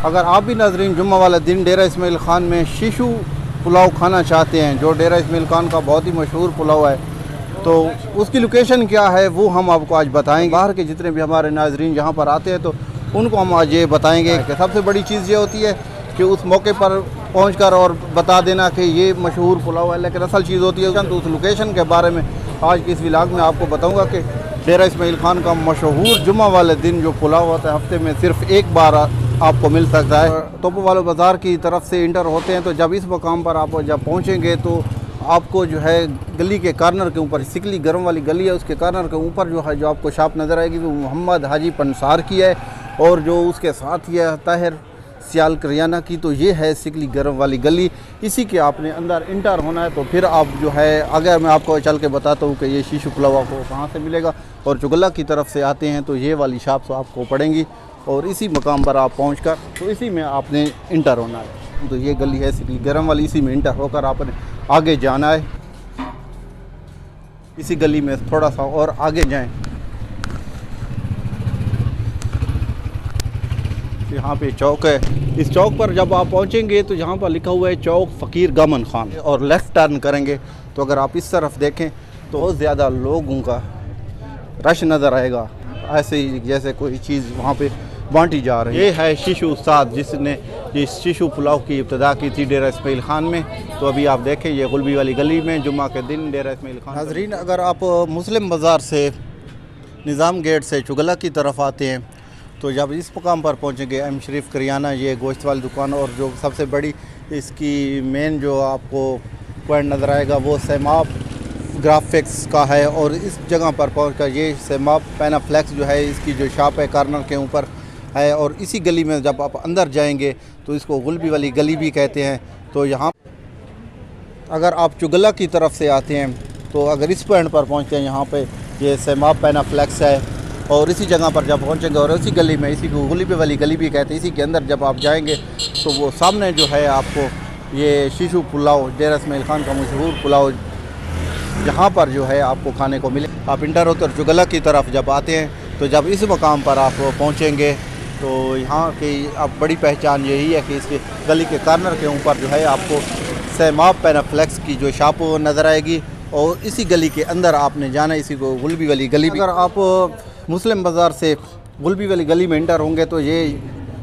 अगर आप भी नाज़रीन जुम्मा वाले दिन डेरा इस्माइल ख़ान में शीशु पुलाव खाना चाहते हैं, जो डेरा इस्माइल ख़ान का बहुत ही मशहूर पुलाव है, तो उसकी लोकेशन क्या है वो हम आपको आज बताएंगे। बाहर के जितने भी हमारे नाज़रीन यहाँ पर आते हैं तो उनको हम आज ये बताएंगे कि सबसे बड़ी चीज़ ये होती है कि उस मौके पर पहुंचकर और बता देना कि ये मशहूर पुलाव है, लेकिन असल चीज़ होती है तो उस लोकेशन के बारे में आज के इस व्लॉग में आपको बताऊंगा कि डेरा इस्माइल ख़ान का मशहूर जुम्मा वाले दिन जो पुलाव होता है हफ्ते में सिर्फ एक बार आपको मिल सकता है। तोपो वाले बाज़ार की तरफ से इंटर होते हैं, तो जब इस मकाम पर आप जब पहुँचेंगे तो आपको जो है गली के कॉर्नर के ऊपर, सिकली गर्म वाली गली है, उसके कॉर्नर के ऊपर जो है जो आपको शॉप नज़र आएगी वो मोहम्मद हाजी पंसार की है, और जो उसके साथ ही है ताहिर सियाल करियाना की। तो ये है सिकली गर्म वाली गली, इसी के आपने अंदर इंटर होना है। तो फिर आप जो है अगर मैं आपको चल के बताता हूँ कि ये शीशु पुलाव आपको कहाँ से मिलेगा, और चुगला की तरफ से आते हैं तो ये वाली शॉप तो आपको पड़ेंगी, और इसी मकाम पर आप पहुँचकर तो इसी में आपने इंटर होना है। तो ये गली है सिकली गर्म वाली, इसी में इंटर होकर आपने आगे जाना है। इसी गली में थोड़ा सा और आगे जाएं, यहाँ पे चौक है। इस चौक पर जब आप पहुँचेंगे तो यहाँ पर लिखा हुआ है चौक फ़कीर गमन खान, और लेफ़्ट टर्न करेंगे तो अगर आप इस तरफ देखें तो बहुत ज़्यादा लोगों का रश नज़र आएगा, ऐसे ही जैसे कोई चीज़ वहाँ पे बांटी जा रही है। ये है शीशु उस्ताद जिसने इस शीशु पुलाव की इब्तिदा की थी डेरा इस्माइल ख़ान में। तो अभी आप देखें ये गुलबी वाली गली में जुम्मा के दिन डेरा इस्माइल ख़ान। नाज़रीन, अगर आप मुस्लिम बाज़ार से निज़ाम गेट से चुगला की तरफ आते हैं तो जब इस मकाम पर पहुंचेंगे एम शरीफ करियाना, ये गोश्त वाली दुकान, और जो सबसे बड़ी इसकी मेन जो आपको पॉइंट नज़र आएगा वो सेमाप ग्राफिक्स का है। और इस जगह पर पहुंचकर ये सेमाप पैनाफ्लेक्स जो है इसकी जो शॉप है कॉर्नर के ऊपर है, और इसी गली में जब आप अंदर जाएंगे तो इसको गुलबी वाली गली भी कहते हैं। तो यहाँ अगर आप चुगला की तरफ से आते हैं तो अगर इस पॉइंट पर पहुँचते हैं यहाँ पे ये सेमाप पैनाफ्लेक्स है, और इसी जगह पर जब पहुँचेंगे और इसी गली में, इसी को गुलबी वाली गली भी कहते हैं, इसी के अंदर जब आप जाएंगे तो वो सामने जो है आपको ये शीशु पुलाव डेरा इस्माइल ख़ान का मशहूर पुलाव यहाँ पर जो है आपको खाने को मिले। आप इंटर होकर चुगला की तरफ जब आते हैं तो जब इस मकाम पर आप पहुँचेंगे तो यहाँ की आप बड़ी पहचान यही है कि इसके गली के कॉर्नर के ऊपर जो है आपको सेमाप पैनाफ्लेक्स की जो शॉप नज़र आएगी, और इसी गली के अंदर आपने जाना, इसी को गुलबी वाली गली। अगर आप मुस्लिम बाज़ार से गुलबी वाली गली में इंटर होंगे तो ये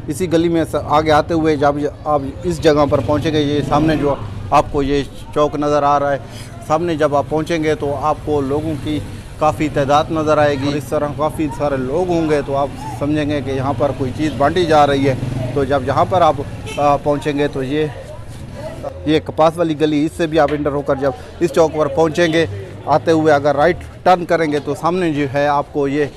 इसी गली में आगे आते हुए जब आप इस जगह पर पहुँचेंगे, ये सामने जो आपको ये चौक नज़र आ रहा है, सामने जब आप पहुँचेंगे तो आपको लोगों की काफ़ी तादाद नज़र आएगी। इस तरह काफ़ी सारे लोग होंगे तो आप समझेंगे कि यहाँ पर कोई चीज़ बांटी जा रही है। तो जब यहाँ पर आप पहुँचेंगे तो ये कपास वाली गली, इससे भी आप इंटर होकर जब इस चौक पर पहुँचेंगे आते हुए अगर राइट टर्न करेंगे तो सामने जो है आपको ये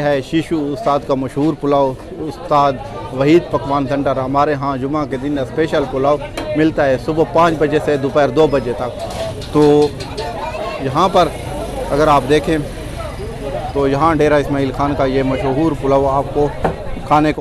है शीशु उस्ताद का मशहूर पुलाव, उस्ताद वहीद पकवान सेंटर। हमारे यहाँ जुमा के दिन स्पेशल पुलाव मिलता है सुबह 5 बजे से दोपहर 2 बजे तक। तो यहाँ पर अगर आप देखें तो यहाँ डेरा इस्माइल ख़ान का ये मशहूर पुलाव आपको खाने को